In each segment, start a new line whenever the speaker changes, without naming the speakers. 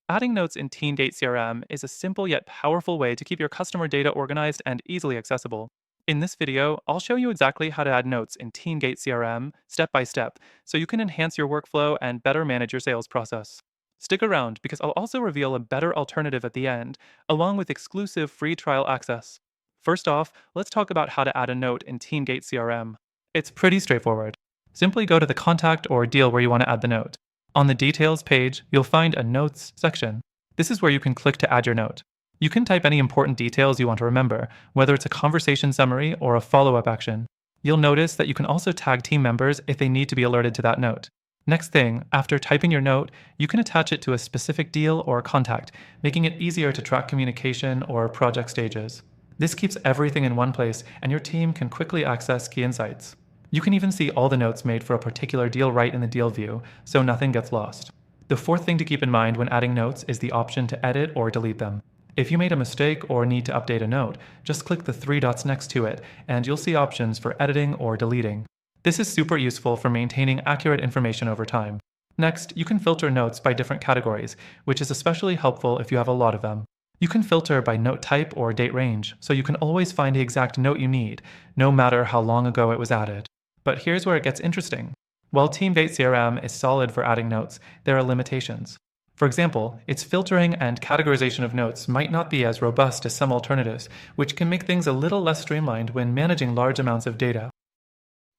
Adding notes in TeamGate CRM is a simple yet powerful way to keep your customer data organized and easily accessible. In this video, I'll show you exactly how to add notes in TeamGate CRM step by step so you can enhance your workflow and better manage your sales process. Stick around because I'll also reveal a better alternative at the end, along with exclusive free trial access. First off, let's talk about how to add a note in TeamGate CRM. It's pretty straightforward. Simply go to the contact or deal where you want to add the note. On the Details page, you'll find a Notes section. This is where you can click to add your note. You can type any important details you want to remember, whether it's a conversation summary or a follow-up action. You'll notice that you can also tag team members if they need to be alerted to that note. Next thing, after typing your note, you can attach it to a specific deal or contact, making it easier to track communication or project stages. This keeps everything in one place, and your team can quickly access key insights. You can even see all the notes made for a particular deal right in the deal view, so nothing gets lost. The fourth thing to keep in mind when adding notes is the option to edit or delete them. If you made a mistake or need to update a note, just click the three dots next to it, and you'll see options for editing or deleting. This is super useful for maintaining accurate information over time. Next, you can filter notes by different categories, which is especially helpful if you have a lot of them. You can filter by note type or date range, so you can always find the exact note you need, no matter how long ago it was added. But here's where it gets interesting. While TeamGate CRM is solid for adding notes, there are limitations. For example, its filtering and categorization of notes might not be as robust as some alternatives, which can make things a little less streamlined when managing large amounts of data.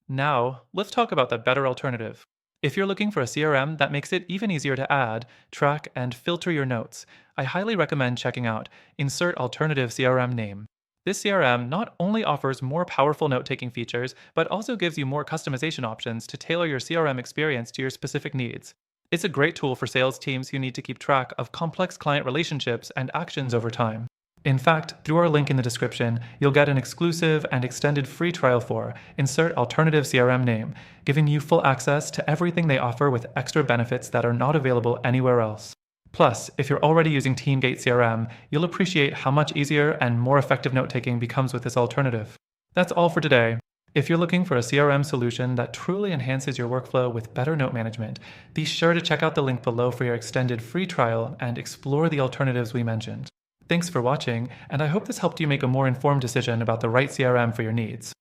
Now, let's talk about the better alternative. If you're looking for a CRM that makes it even easier to add, track, and filter your notes, I highly recommend checking out Insert Alternative CRM Name. This CRM not only offers more powerful note-taking features, but also gives you more customization options to tailor your CRM experience to your specific needs. It's a great tool for sales teams who need to keep track of complex client relationships and actions over time. In fact, through our link in the description, you'll get an exclusive and extended free trial for Insert Alternative CRM Name, giving you full access to everything they offer with extra benefits that are not available anywhere else. Plus, if you're already using TeamGate CRM, you'll appreciate how much easier and more effective note-taking becomes with this alternative. That's all for today. If you're looking for a CRM solution that truly enhances your workflow with better note management, be sure to check out the link below for your extended free trial and explore the alternatives we mentioned. Thanks for watching, and I hope this helped you make a more informed decision about the right CRM for your needs.